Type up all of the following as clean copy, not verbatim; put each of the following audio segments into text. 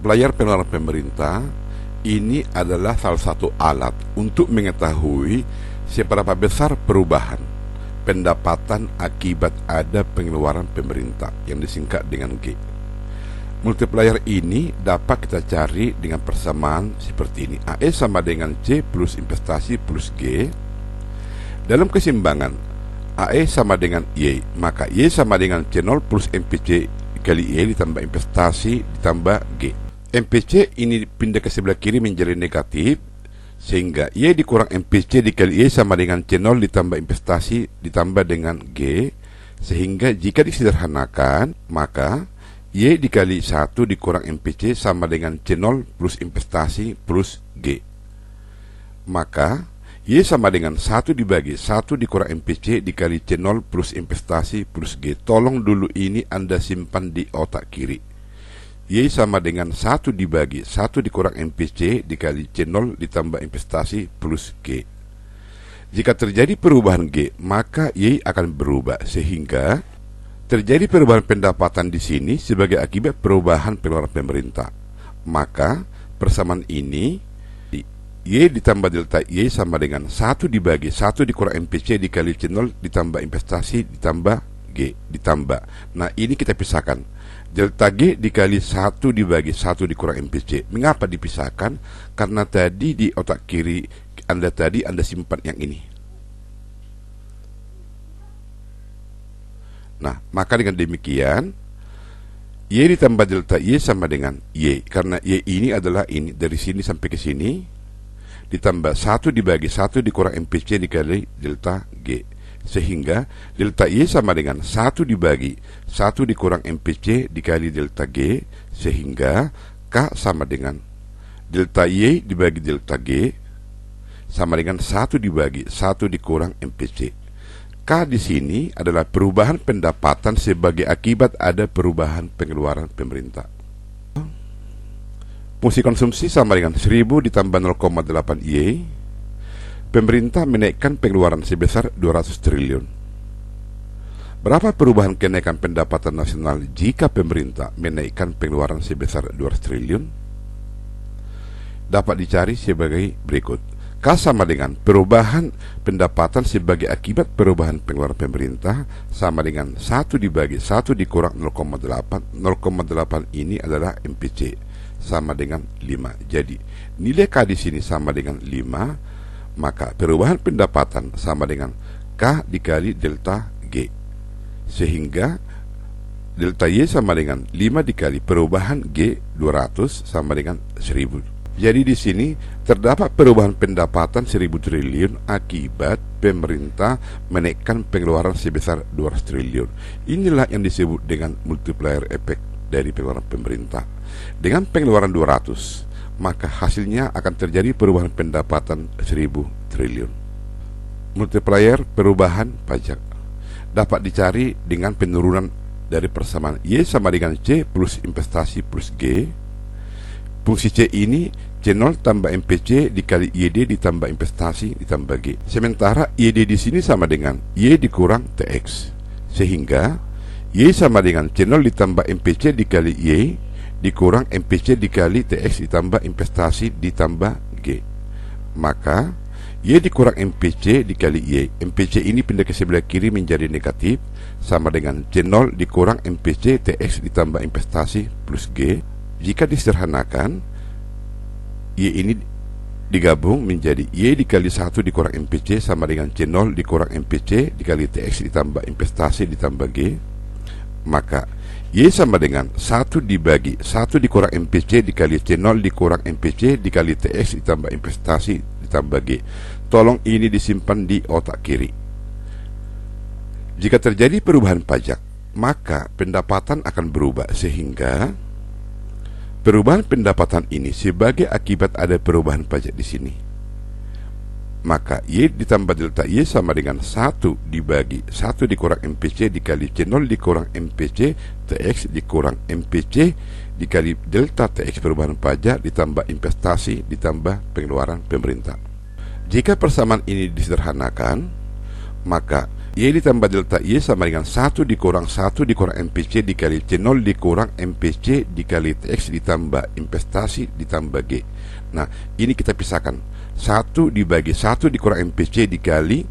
Multiplier pengeluaran pemerintah ini adalah salah satu alat untuk mengetahui seberapa besar perubahan pendapatan akibat ada pengeluaran pemerintah yang disingkat dengan G. Multiplier ini dapat kita cari dengan persamaan seperti ini. AE sama dengan C plus investasi plus G. Dalam keseimbangan AE sama dengan Y, maka Y sama dengan C0 plus MPC dikali Y ditambah investasi ditambah G. MPC ini pindah ke sebelah kiri menjadi negatif, sehingga Y dikurang MPC dikali Y sama dengan C0 ditambah investasi ditambah dengan G. Sehingga jika disederhanakan, maka Y dikali 1 dikurang MPC sama dengan C0 plus investasi plus G. Maka Y sama dengan 1 dibagi 1 dikurang MPC dikali C0 plus investasi plus G. Tolong dulu ini Anda simpan di otak kiri. Y sama dengan 1 dibagi 1 dikurang MPC dikali C0 ditambah investasi plus G. Jika terjadi perubahan G, maka Y akan berubah, sehingga terjadi perubahan pendapatan di sini sebagai akibat perubahan pengeluaran pemerintah. Maka persamaan ini Y ditambah delta Y sama dengan 1 dibagi 1 dikurang MPC dikali C0 ditambah investasi ditambah G ditambah. Nah, ini kita pisahkan. Delta G dikali 1 dibagi 1 dikurang MPC. Mengapa dipisahkan? Karena tadi di otak kiri Anda simpan yang ini. Nah, maka dengan demikian Y ditambah delta Y sama dengan Y. Karena Y ini adalah ini, dari sini sampai ke sini, ditambah 1 dibagi 1 dikurang MPC dikali delta G. Sehingga delta Y sama dengan 1 dibagi 1 dikurang MPC dikali delta G. Sehingga K sama dengan delta Y dibagi delta G sama dengan 1 dibagi 1 dikurang MPC. K di sini adalah perubahan pendapatan sebagai akibat ada perubahan pengeluaran pemerintah. Fungsi konsumsi sama dengan 1000 ditambah 0,8 Y. Pemerintah menaikkan pengeluaran sebesar 200 triliun. Berapa perubahan kenaikan pendapatan nasional jika pemerintah menaikkan pengeluaran sebesar 200 triliun? Dapat dicari sebagai berikut. K sama dengan perubahan pendapatan sebagai akibat perubahan pengeluaran pemerintah sama dengan 1 dibagi 1 dikurang 0,8. 0,8 ini adalah MPC sama dengan 5. Jadi nilai K di sini sama dengan 5. Maka perubahan pendapatan sama dengan K dikali delta G. Sehingga delta Y sama dengan 5 dikali perubahan G 200 sama dengan 1000. Jadi di sini terdapat perubahan pendapatan 1000 triliun akibat pemerintah menaikkan pengeluaran sebesar 200 triliun. Inilah yang disebut dengan multiplier effect dari pengeluaran pemerintah. Dengan pengeluaran 200, maka hasilnya akan terjadi perubahan pendapatan 1000 triliun. Multiplier perubahan pajak dapat dicari dengan penurunan dari persamaan Y sama dengan C plus investasi plus G. Fungsi C ini C0 tambah MPC dikali YD ditambah investasi ditambah G. Sementara YD di sini sama dengan Y dikurang TX. Sehingga Y sama dengan C0 ditambah MPC dikali Y dikurang MPC dikali TX ditambah investasi ditambah G. Maka Y dikurang MPC dikali Y. MPC ini pindah ke sebelah kiri menjadi negatif sama dengan C0 dikurang MPC TX ditambah investasi plus G. Jika disederhanakan, Y ini digabung menjadi Y dikali 1 dikurang MPC sama dengan C0 dikurang MPC dikali TX ditambah investasi ditambah G. Maka Y sama dengan 1 dibagi 1 dikurang MPC dikali C0 dikurang MPC dikali TX ditambah investasi ditambah G. Tolong ini disimpan di otak kiri. Jika terjadi perubahan pajak, maka pendapatan akan berubah, sehingga perubahan pendapatan ini sebagai akibat ada perubahan pajak di sini. Maka Y ditambah delta Y sama dengan 1 dibagi 1 dikurang MPC dikali C0 dikurang MPC TX dikurang MPC dikali delta TX perubahan pajak ditambah investasi ditambah pengeluaran pemerintah. Jika persamaan ini disederhanakan, maka Y ditambah delta Y sama dengan 1 dikurang MPC dikali C0 dikurang MPC dikali TX ditambah investasi ditambah G. Nah, ini kita pisahkan. 1 dibagi 1 dikurang MPC dikali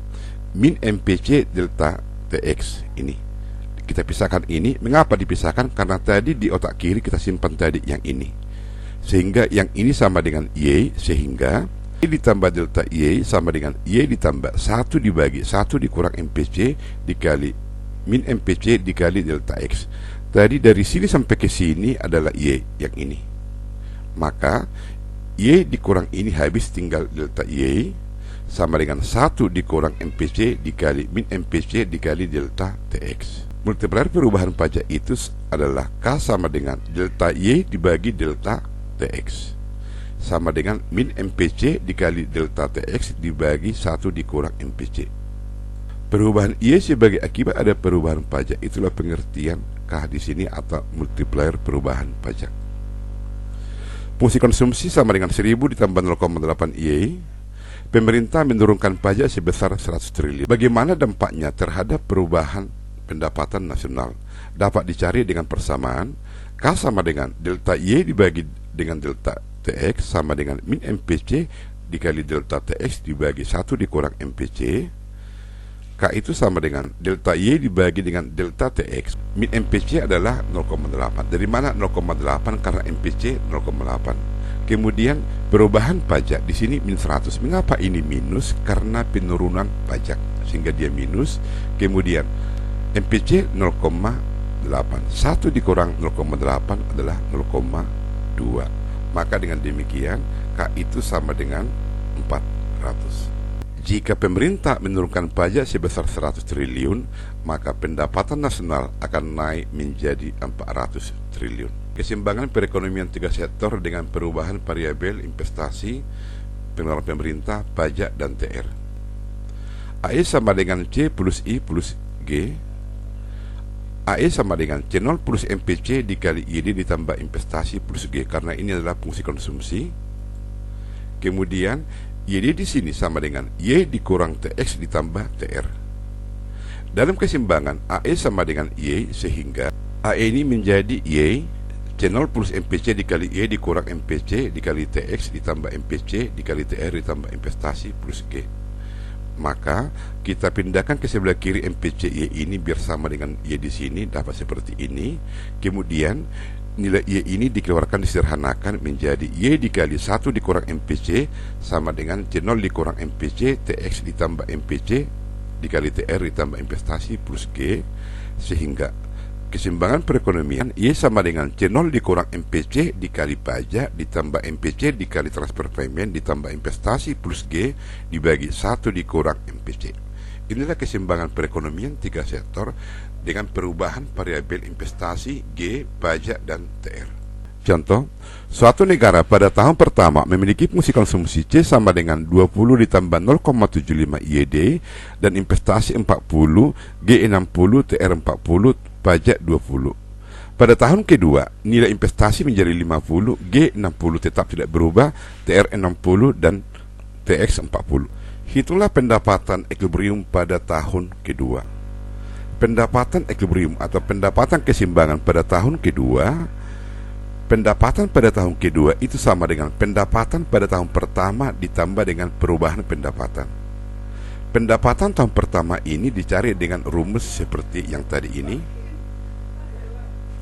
min MPC delta TX. Ini kita pisahkan ini. Mengapa dipisahkan? Karena tadi di otak kiri kita simpan tadi yang ini, sehingga yang ini sama dengan Y, sehingga Y ditambah delta Y sama dengan Y ditambah 1 dibagi 1 dikurang MPC dikali min MPC dikali delta X. Tadi dari sini sampai ke sini adalah Y yang ini, maka Y dikurang ini habis, tinggal delta Y sama dengan 1 dikurang MPC dikali min MPC dikali delta TX. Multiplier perubahan pajak itu adalah K sama dengan delta Y dibagi delta TX sama dengan min MPC dikali delta TX dibagi 1 dikurang MPC. Perubahan Y sebagai akibat ada perubahan pajak, itulah pengertian K di sini atau multiplier perubahan pajak. Fungsi konsumsi sama dengan 1000 ditambah 0,8 Y. Pemerintah menurunkan pajak sebesar 100 triliun. Bagaimana dampaknya terhadap perubahan pendapatan nasional? Dapat dicari dengan persamaan K sama dengan delta Y dibagi dengan delta TX sama dengan min MPC dikali delta TX dibagi 1 dikurang MPC. K itu sama dengan delta Y dibagi dengan delta TX. Min MPC adalah 0,8. Dari mana 0,8? Karena MPC 0,8. Kemudian perubahan pajak di sini min 100. Mengapa ini minus? Karena penurunan pajak sehingga dia minus. Kemudian MPC 0,8. 1 dikurang 0,8 adalah 0,2. Maka dengan demikian K itu sama dengan 400. Jika pemerintah menurunkan pajak sebesar 100 triliun, maka pendapatan nasional akan naik menjadi 400 triliun. Keseimbangan perekonomian 3 sektor dengan perubahan variabel investasi, pengeluaran pemerintah, pajak, dan TR. AE sama dengan C plus I plus G. AE sama dengan C0 plus MPC dikali ID ditambah investasi plus G, karena ini adalah fungsi konsumsi. Kemudian YD di sini sama dengan Y dikurang TX ditambah TR. Dalam keseimbangan AE sama dengan Y, sehingga AE ini menjadi Y, C0 plus MPC dikali Y dikurang MPC dikali TX ditambah MPC dikali TR ditambah investasi plus G. Maka kita pindahkan ke sebelah kiri MPC Y ini biar sama dengan Y di sini, dapat seperti ini. Kemudian nilai Y ini dikeluarkan, disederhanakan menjadi Y dikali 1 dikurang MPC sama dengan C0 dikurang MPC TX ditambah MPC dikali TR ditambah investasi plus G, sehingga keseimbangan perekonomian Y sama dengan C0 dikurang MPC dikali pajak ditambah MPC dikali transfer payment ditambah investasi plus G dibagi 1 dikurang MPC. Inilah keseimbangan perekonomian 3 sektor dengan perubahan variabel investasi, G, pajak, dan TR. Contoh, suatu negara pada tahun pertama memiliki fungsi konsumsi C sama dengan 20 ditambah 0,75 YD dan investasi 40, G 60, TR 40, pajak 20. Pada tahun kedua, nilai investasi menjadi 50, G 60 tetap tidak berubah, TR 60 dan TX 40. Hitunglah pendapatan ekuilibrium pada tahun kedua. Pendapatan ekuilibrium atau pendapatan keseimbangan pada tahun kedua, pendapatan pada tahun kedua itu sama dengan pendapatan pada tahun pertama ditambah dengan perubahan pendapatan. Pendapatan tahun pertama ini dicari dengan rumus seperti yang tadi ini.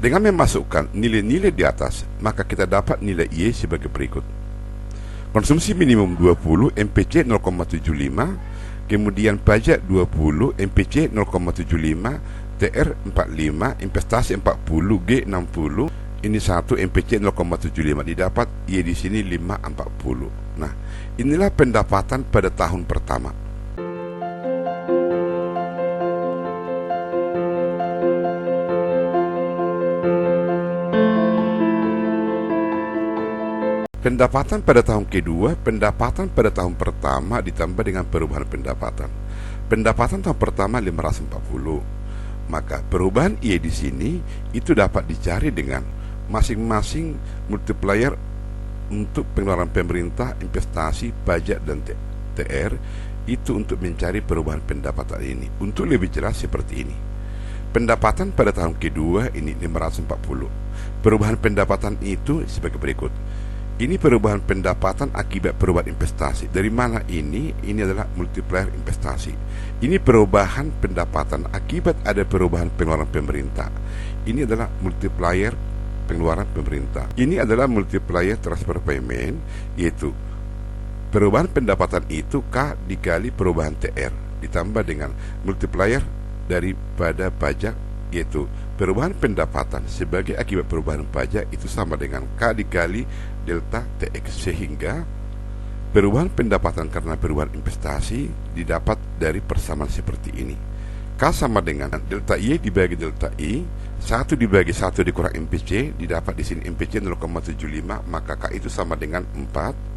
Dengan memasukkan nilai-nilai di atas, maka kita dapat nilai Y sebagai berikut. Konsumsi minimum 20, MPC 0,75, kemudian pajak 20, MPC 0,75, TR 45, investasi 40, G 60. Ini 1, MPC 0,75, didapat Y di sini 540. Nah, inilah pendapatan pada tahun pertama. Pendapatan pada tahun kedua, pendapatan pada tahun pertama ditambah dengan perubahan pendapatan. Pendapatan tahun pertama 540. Maka perubahan Y di sini itu dapat dicari dengan masing-masing multiplier untuk pengeluaran pemerintah, investasi, pajak, dan TR. itu untuk mencari perubahan pendapatan ini. Untuk lebih jelas seperti ini. Pendapatan pada tahun kedua ini 540. Perubahan pendapatan itu sebagai berikut. Ini perubahan pendapatan akibat perubahan investasi. Dari mana ini? Ini adalah multiplier investasi. Ini perubahan pendapatan akibat ada perubahan pengeluaran pemerintah. Ini adalah multiplier pengeluaran pemerintah. Ini adalah multiplier transfer payment, yaitu perubahan pendapatan itu K dikali perubahan TR ditambah dengan multiplier daripada pajak, yaitu perubahan pendapatan sebagai akibat perubahan pajak itu sama dengan K dikali delta TX, sehingga perubahan pendapatan karena perubahan investasi didapat dari persamaan seperti ini. K sama dengan delta Y dibagi delta I, 1 dibagi 1 dikurang MPC, didapat di sini MPC 0,75, maka K itu sama dengan 4.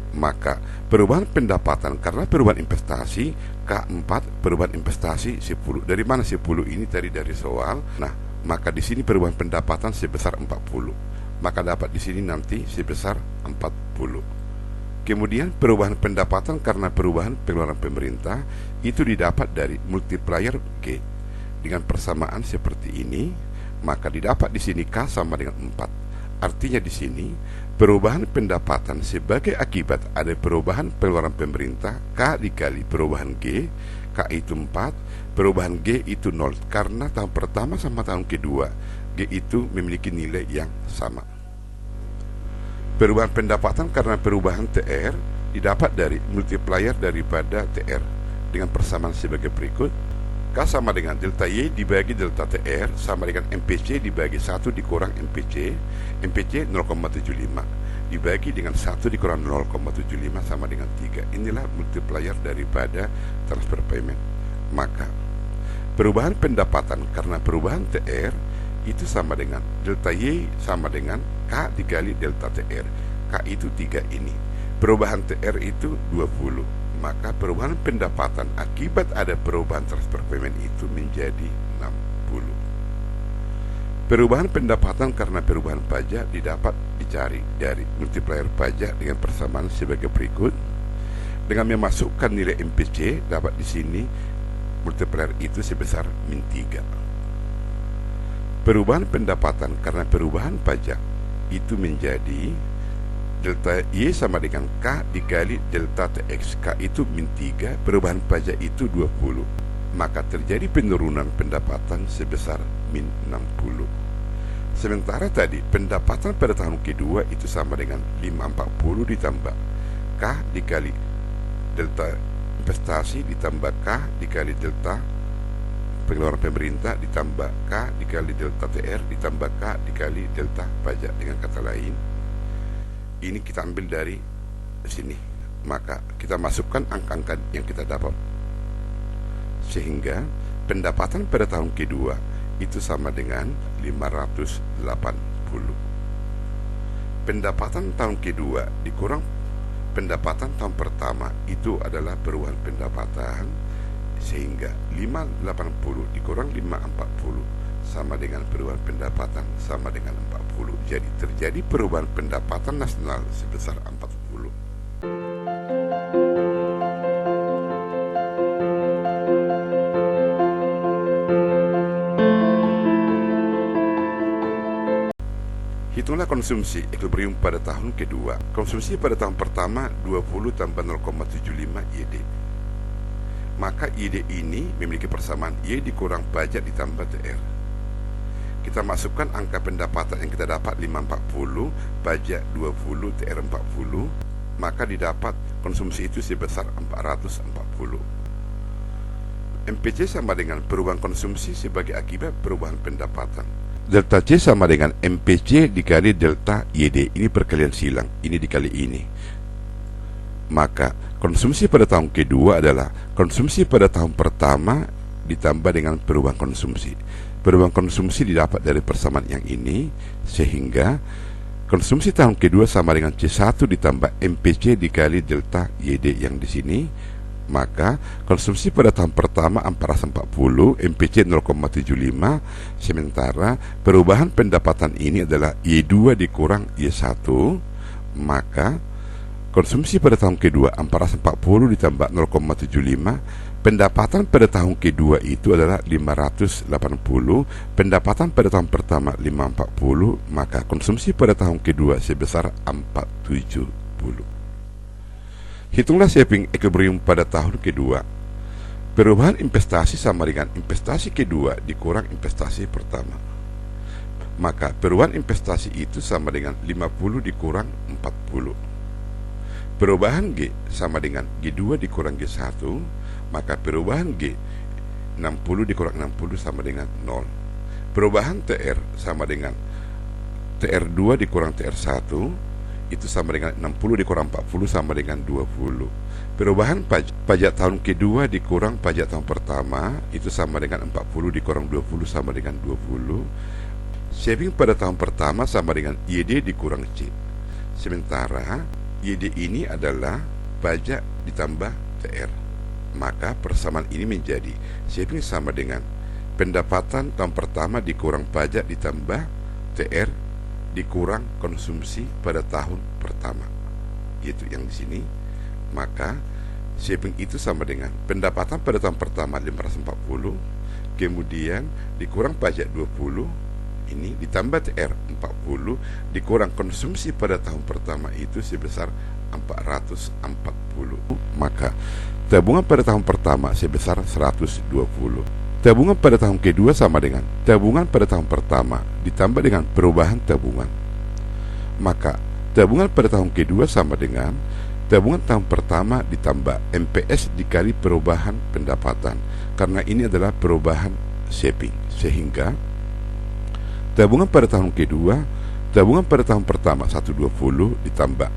Maka perubahan pendapatan karena perubahan investasi K4, perubahan investasi 10. Dari mana 10 ini? Tadi dari soal. Nah, maka di sini perubahan pendapatan sebesar 40. Maka dapat di sini nanti sebesar 40. Kemudian perubahan pendapatan karena perubahan pengeluaran pemerintah itu didapat dari multiplier G. Dengan persamaan seperti ini, maka didapat di sini K sama dengan 4. Artinya di sini perubahan pendapatan sebagai akibat ada perubahan pengeluaran pemerintah K dikali perubahan G, K itu 4, perubahan G itu 0 karena tahun pertama sama tahun kedua G itu memiliki nilai yang sama. Perubahan pendapatan karena perubahan TR didapat dari multiplier daripada TR dengan persamaan sebagai berikut. K sama dengan delta Y dibagi delta TR sama dengan MPC dibagi 1 dikurang MPC, MPC 0,75 dibagi dengan 1 dikurang 0,75 sama dengan 3. Inilah multiplier daripada transfer payment. Maka perubahan pendapatan karena perubahan TR itu sama dengan delta Y sama dengan K dikali delta TR. K itu 3 ini. Perubahan TR itu 20. Maka perubahan pendapatan akibat ada perubahan transfer payment itu menjadi 60. Perubahan pendapatan karena perubahan pajak didapat dicari dari multiplier pajak dengan persamaan sebagai berikut. Dengan memasukkan nilai MPC, dapat di sini multiplier itu sebesar min 3. Perubahan pendapatan karena perubahan pajak itu menjadi delta Y sama dengan K dikali delta TX. K itu min 3, perubahan pajak itu 20. Maka terjadi penurunan pendapatan sebesar min 60. Sementara tadi pendapatan pada tahun kedua itu sama dengan 540 ditambah K dikali delta investasi ditambah K dikali delta pengeluaran pemerintah ditambah K dikali delta TR ditambah K dikali delta pajak. Dengan kata lain, ini kita ambil dari sini, maka kita masukkan angka-angka yang kita dapat, sehingga pendapatan pada tahun kedua itu sama dengan 580. Pendapatan tahun kedua dikurang pendapatan tahun pertama itu adalah perubahan pendapatan, sehingga 580 dikurang 540 sama dengan perubahan pendapatan sama dengan 40. Jadi terjadi perubahan pendapatan nasional sebesar 40. Hitunglah konsumsi equilibrium pada tahun kedua. Konsumsi pada tahun pertama 20 tambah 0,75 YD. Maka YD ini memiliki persamaan Y dikurang pajak ditambah TR. Kita masukkan angka pendapatan yang kita dapat 540, pajak 20, TR 40, maka didapat konsumsi itu sebesar 440. MPC sama dengan perubahan konsumsi sebagai akibat perubahan pendapatan. Delta C sama dengan MPC dikali delta YD. Ini perkalian silang, ini dikali ini. Maka konsumsi pada tahun kedua adalah konsumsi pada tahun pertama ditambah dengan perubahan konsumsi. Perubahan konsumsi didapat dari persamaan yang ini, sehingga konsumsi tahun kedua sama dengan C1 ditambah MPC dikali delta YD yang di sini. Maka konsumsi pada tahun pertama 440, MPC 0,75, sementara perubahan pendapatan ini adalah Y2 dikurang Y1, maka Konsumsi pada tahun kedua 440 ditambah 0,75, pendapatan pada tahun kedua itu adalah 580, pendapatan pada tahun pertama 540, maka konsumsi pada tahun kedua sebesar 470. Hitunglah shaping equilibrium pada tahun kedua. Perubahan investasi sama dengan investasi kedua dikurang investasi pertama. Maka perubahan investasi itu sama dengan 50 dikurang 40. Perubahan G sama dengan G2 dikurang G1, maka perubahan G 60 dikurang 60 sama dengan 0. Perubahan TR sama dengan TR2 dikurang TR1, itu sama dengan 60 dikurang 40 sama dengan 20. Perubahan pajak tahun kedua dikurang pajak tahun pertama, itu sama dengan 40 dikurang 20 sama dengan 20. Saving pada tahun pertama sama dengan YD dikurang C. Sementara YD ini adalah pajak ditambah TR. Maka persamaan ini menjadi saving sama dengan pendapatan tahun pertama dikurang pajak ditambah TR dikurang konsumsi pada tahun pertama. Itu yang di sini. Maka saving itu sama dengan pendapatan pada tahun pertama 540, kemudian dikurang pajak 20, ini ditambah TR 40 dikurang konsumsi pada tahun pertama itu sebesar 440. Maka tabungan pada tahun pertama sebesar 120. Tabungan pada tahun kedua sama dengan tabungan pada tahun pertama ditambah dengan perubahan tabungan. Maka tabungan pada tahun kedua sama dengan tabungan tahun pertama ditambah MPS dikali perubahan pendapatan, karena ini adalah perubahan shaping. Sehingga tabungan pada tahun kedua, tabungan pada tahun pertama 120 ditambah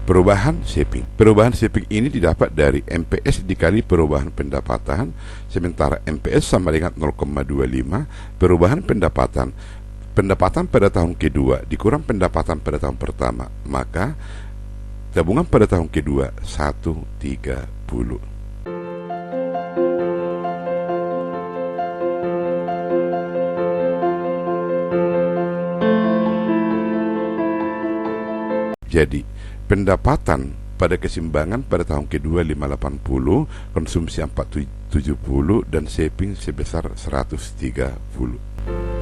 perubahan shaping. Perubahan shaping ini didapat dari MPS dikali perubahan pendapatan, sementara MPS sama dengan 0,25. Perubahan pendapatan pada tahun kedua dikurang pendapatan pada tahun pertama, maka tabungan pada tahun kedua 130. Jadi, pendapatan pada keseimbangan pada tahun kedua 580, konsumsi 470, dan saving sebesar 130.